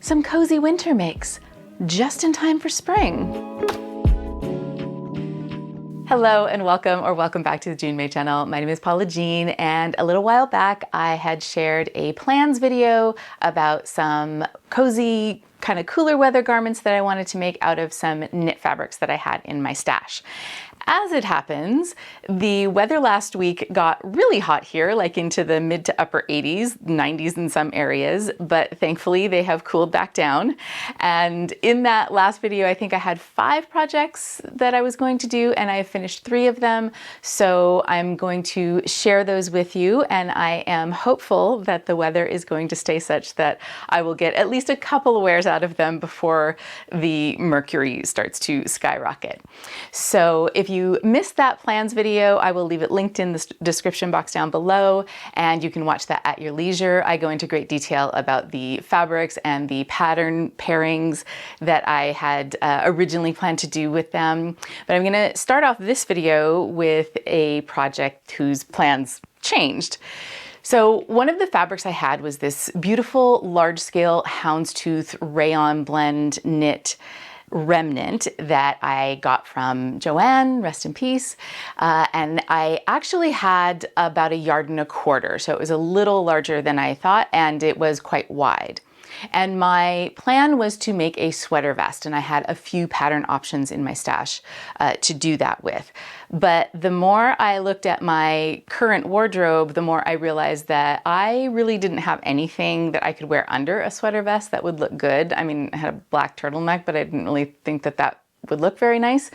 some cozy winter makes, just in time for spring. Hello and welcome back to the June May channel. My name is Paula Jean, and a little while back I had shared a plans video about some cozy, kind of cooler weather garments that I wanted to make out of some knit fabrics that I had in my stash. As it happens, the weather last week got really hot here, like into the mid to upper 80s, 90s in some areas, but thankfully they have cooled back down. And in that last video, I think I had 5 projects that I was going to do, and I have finished 3 of them. So I'm going to share those with you, and I am hopeful that the weather is going to stay such that I will get at least a couple of wears out of them before the mercury starts to skyrocket. So if you missed that plans video, I will leave it linked in the description box down below, and you can watch that at your leisure. I go into great detail about the fabrics and the pattern pairings that I had originally planned to do with them. But I'm going to start off this video with a project whose plans changed. So one of the fabrics I had was this beautiful large-scale houndstooth rayon blend knit remnant that I got from Joanne, rest in peace. And I actually had about 1.25 yards. So it was a little larger than I thought, and it was quite wide. And my plan was to make a sweater vest, and I had a few pattern options in my stash to do that with. But the more I looked at my current wardrobe, the more I realized that I really didn't have anything that I could wear under a sweater vest that would look good. I mean, I had a black turtleneck, but I didn't really think that that would look very nice.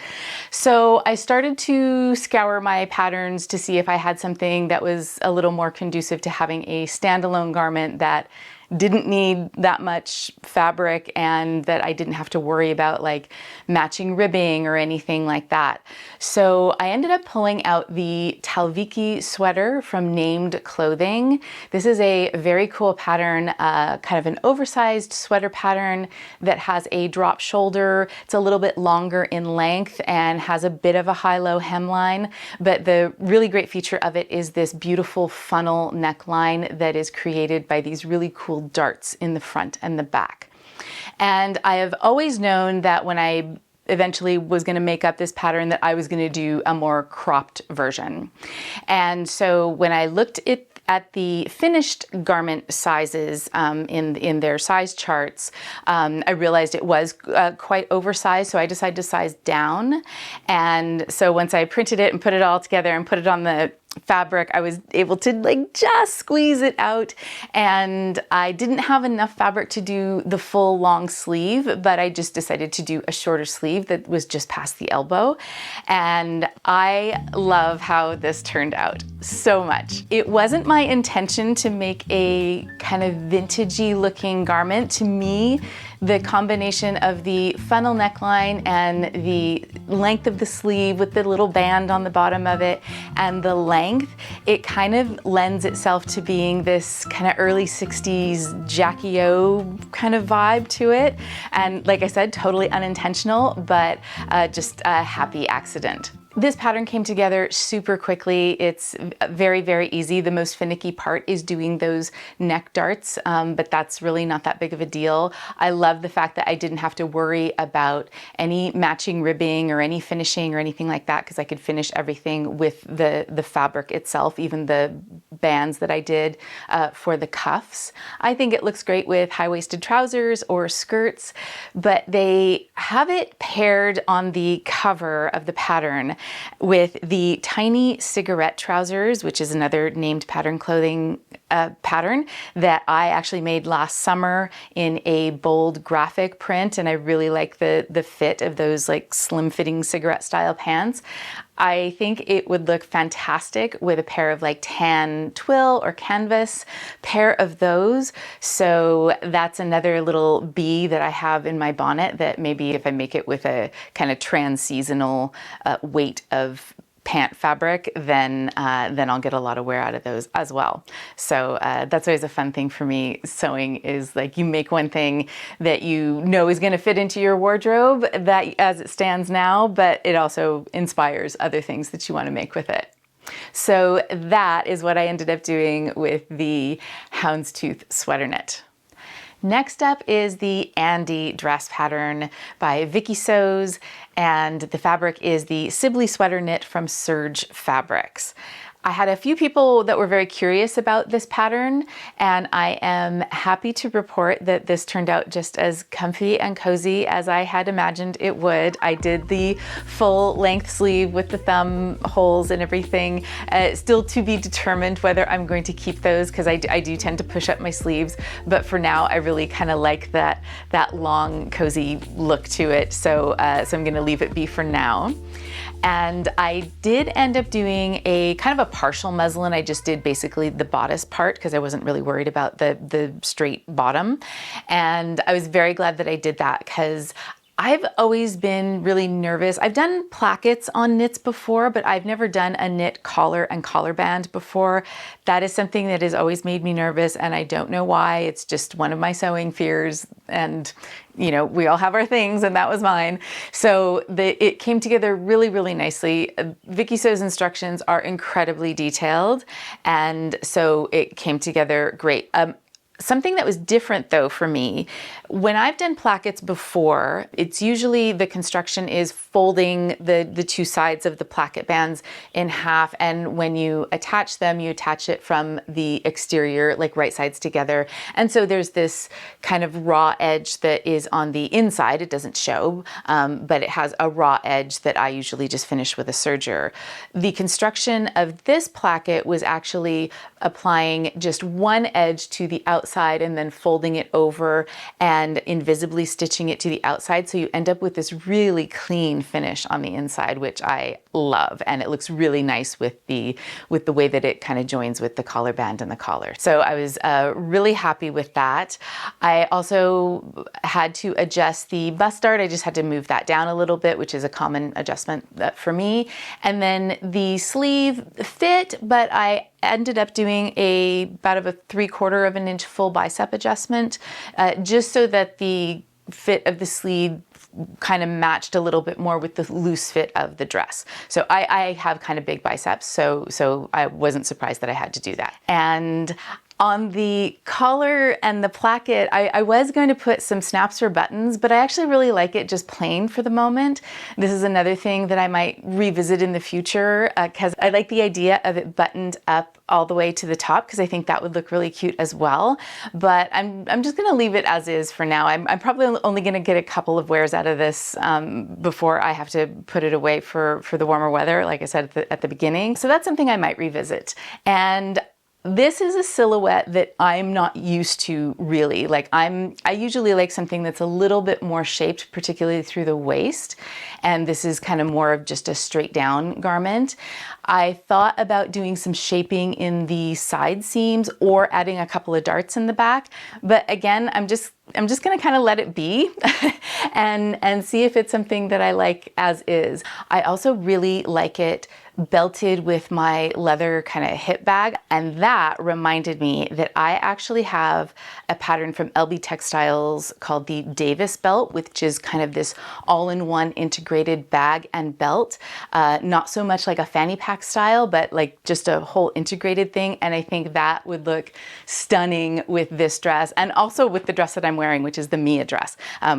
So I started to scour my patterns to see if I had something that was a little more conducive to having a standalone garment that didn't need that much fabric and that I didn't have to worry about like matching ribbing or anything like that. So I ended up pulling out the Talvikki sweater from Named Clothing. This is a very cool pattern, kind of an oversized sweater pattern that has a drop shoulder. It's a little bit longer in length and has a bit of a high-low hemline, but the really great feature of it is this beautiful funnel neckline that is created by these really cool darts in the front and the back. And I have always known that when I eventually was going to make up this pattern that I was going to do a more cropped version. And so when I looked at the finished garment sizes in their size charts, I realized it was quite oversized, so I decided to size down. And so once I printed it and put it all together and put it on the fabric, I was able to like just squeeze it out, and I didn't have enough fabric to do the full long sleeve, but I just decided to do a shorter sleeve that was just past the elbow, and I love how this turned out so much. It wasn't my intention to make a kind of vintagey looking garment. To me, the combination of the funnel neckline and the length of the sleeve with the little band on the bottom of it and the length, it kind of lends itself to being this kind of early 60s Jackie O kind of vibe to it. And like I said, totally unintentional, but just a happy accident. This pattern came together super quickly. It's very, very easy. The most finicky part is doing those neck darts, but that's really not that big of a deal. I love the fact that I didn't have to worry about any matching ribbing or any finishing or anything like that, because I could finish everything with the fabric itself, even the bands that I did for the cuffs. I think it looks great with high-waisted trousers or skirts, but they have it paired on the cover of the pattern with the tiny cigarette trousers, which is another Named Pattern Clothing pattern that I actually made last summer in a bold graphic print, and I really like the fit of those like slim fitting cigarette style pants. I think it would look fantastic with a pair of like tan twill or canvas pair of those. So that's another little bee that I have in my bonnet that maybe if I make it with a kind of trans-seasonal weight of pant fabric, then I'll get a lot of wear out of those as well. So that's always a fun thing for me. Sewing is like you make one thing that you know is going to fit into your wardrobe that as it stands now, but it also inspires other things that you want to make with it. So that is what I ended up doing with the Houndstooth sweater knit. Next up is the Andie dress pattern by Viki Sews, and the fabric is the Sibley sweater knit from Serge Fabrics. I had a few people that were very curious about this pattern, and I am happy to report that this turned out just as comfy and cozy as I had imagined it would. I did the full length sleeve with the thumb holes and everything. Still to be determined whether I'm going to keep those, because I do tend to push up my sleeves, but for now I really kind of like that long cozy look to it, so I'm going to leave it be for now. And I did end up doing a kind of a partial muslin. I just did basically the bodice part because I wasn't really worried about the straight bottom. And I was very glad that I did that because I've always been really nervous. I've done plackets on knits before, but I've never done a knit collar and collar band before. That is something that has always made me nervous, and I don't know why. It's just one of my sewing fears, and you know, we all have our things, and that was mine. So it came together really, really nicely. Viki Sews' instructions are incredibly detailed, and so it came together great. Something that was different though for me, when I've done plackets before, it's usually the construction is folding the two sides of the placket bands in half, and when you attach them, you attach it from the exterior, like right sides together. And so there's this kind of raw edge that is on the inside. It doesn't show, but it has a raw edge that I usually just finish with a serger. The construction of this placket was actually applying just one edge to the outside and then folding it over and invisibly stitching it to the outside. So you end up with this really clean finish on the inside, which I love. And it looks really nice with the way that it kind of joins with the collar band and the collar. So I was really happy with that. I also had to adjust the bust dart. I just had to move that down a little bit, which is a common adjustment for me. And then the sleeve fit, but I ended up doing about a 3/4 of an inch full bicep adjustment, just so that the fit of the sleeve kind of matched a little bit more with the loose fit of the dress. So I have kind of big biceps, so I wasn't surprised that I had to do that. And on the collar and the placket, I was going to put some snaps or buttons, but I actually really like it just plain for the moment. This is another thing that I might revisit in the future because I like the idea of it buttoned up all the way to the top because I think that would look really cute as well. But I'm just going to leave it as is for now. I'm probably only going to get a couple of wears out of this before I have to put it away for the warmer weather, like I said at the beginning. So that's something I might revisit. And this is a silhouette that I'm not used to really. Like I usually like something that's a little bit more shaped, particularly through the waist. And this is kind of more of just a straight down garment. I thought about doing some shaping in the side seams or adding a couple of darts in the back. But again, I'm just going to kind of let it be and see if it's something that I like as is. I also really like it belted with my leather kind of hip bag, and that reminded me that I actually have a pattern from LB Textiles called the Davis belt, which is kind of this all-in-one integrated bag and belt. Not so much like a fanny pack style, but like just a whole integrated thing, and I think that would look stunning with this dress and also with the dress that I'm wearing, which is the Mia dress,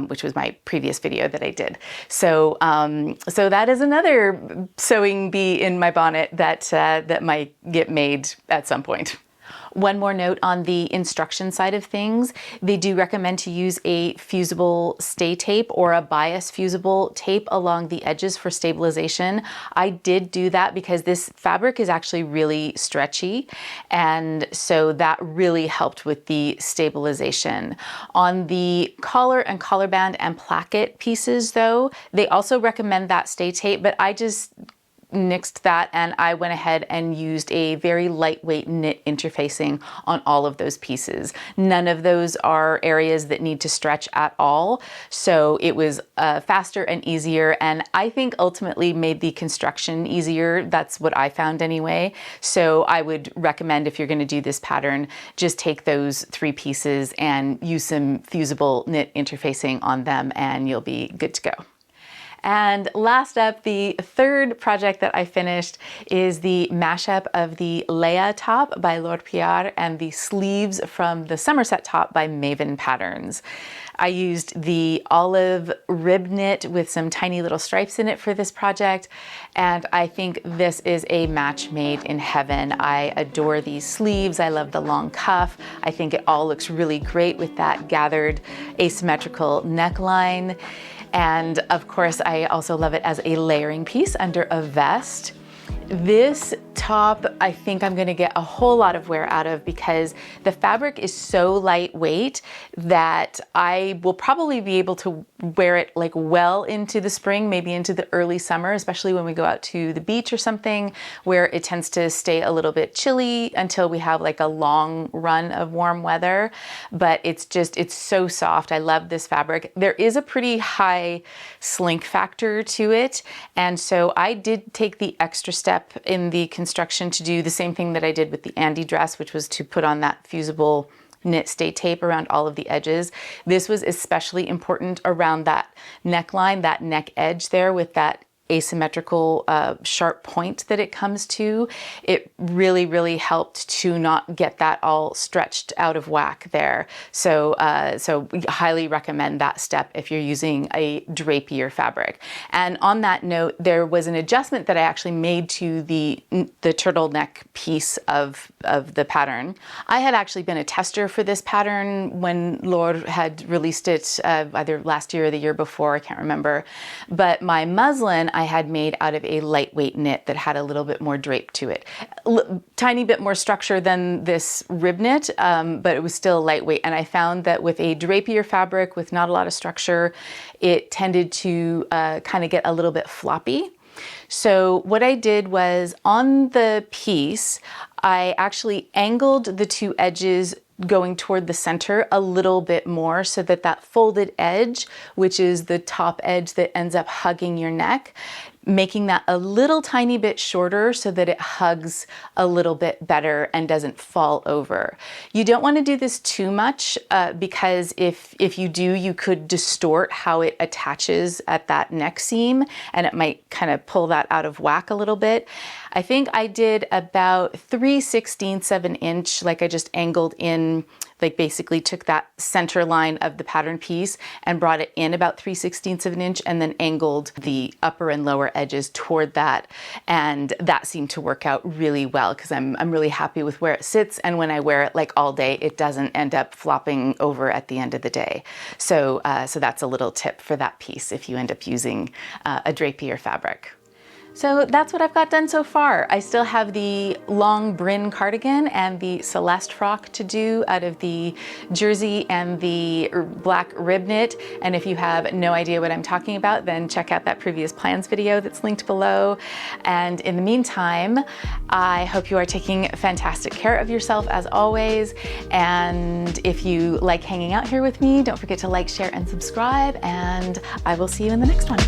which was my previous video that I did. So that is another sewing bee in my bonnet that might get made at some point. One more note on the instruction side of things. They do recommend to use a fusible stay tape or a bias fusible tape along the edges for stabilization. I did do that because this fabric is actually really stretchy, and so that really helped with the stabilization. On the collar and collar band and placket pieces though, they also recommend that stay tape, but I just nixed that and I went ahead and used a very lightweight knit interfacing on all of those pieces. None of those are areas that need to stretch at all, so it was faster and easier, and I think ultimately made the construction easier. That's what I found anyway. So I would recommend, if you're going to do this pattern, just take those 3 pieces and use some fusible knit interfacing on them and you'll be good to go. And last up, the third project that I finished is the mashup of the Leia top by Piar and the sleeves from the Somerset top by Maven Patterns. I used the olive rib knit with some tiny little stripes in it for this project, and I think this is a match made in heaven. I adore these sleeves. I love the long cuff. I think it all looks really great with that gathered asymmetrical neckline. And of course, I also love it as a layering piece under a vest. This top, I think I'm gonna get a whole lot of wear out of because the fabric is so lightweight that I will probably be able to wear it like well into the spring, maybe into the early summer, especially when we go out to the beach or something where it tends to stay a little bit chilly until we have like a long run of warm weather. But it's so soft. I love this fabric. There is a pretty high slink factor to it. And so I did take the extra step in the construction to do the same thing that I did with the Andie dress, which was to put on that fusible knit stay tape around all of the edges. This was especially important around that neckline, that neck edge there with that asymmetrical sharp point that it comes to. It really, really helped to not get that all stretched out of whack there. So we highly recommend that step if you're using a drapier fabric. And on that note, there was an adjustment that I actually made to the turtleneck piece of the pattern. I had actually been a tester for this pattern when Laure had released it either last year or the year before, I can't remember. But my muslin I had made out of a lightweight knit that had a little bit more drape to it. Tiny bit more structure than this rib knit, but it was still lightweight. And I found that with a drapier fabric with not a lot of structure, it tended to kind of get a little bit floppy. So what I did was on the piece, I actually angled the two edges going toward the center a little bit more so that that folded edge, which is the top edge that ends up hugging your neck, making that a little tiny bit shorter so that it hugs a little bit better and doesn't fall over. You don't want to do this too much because if you do, you could distort how it attaches at that neck seam and it might kind of pull that out of whack a little bit. I think I did about 3/16 of an inch, like I just angled in, like basically took that center line of the pattern piece and brought it in about 3/16 of an inch and then angled the upper and lower edges toward that. And that seemed to work out really well because I'm really happy with where it sits. And when I wear it like all day, it doesn't end up flopping over at the end of the day. So that's a little tip for that piece if you end up using a drapier fabric. So that's what I've got done so far. I still have the long Bryn cardigan and the Celeste frock to do out of the jersey and the black rib knit. And if you have no idea what I'm talking about, then check out that previous plans video that's linked below. And in the meantime, I hope you are taking fantastic care of yourself as always. And if you like hanging out here with me, don't forget to like, share, and subscribe. And I will see you in the next one.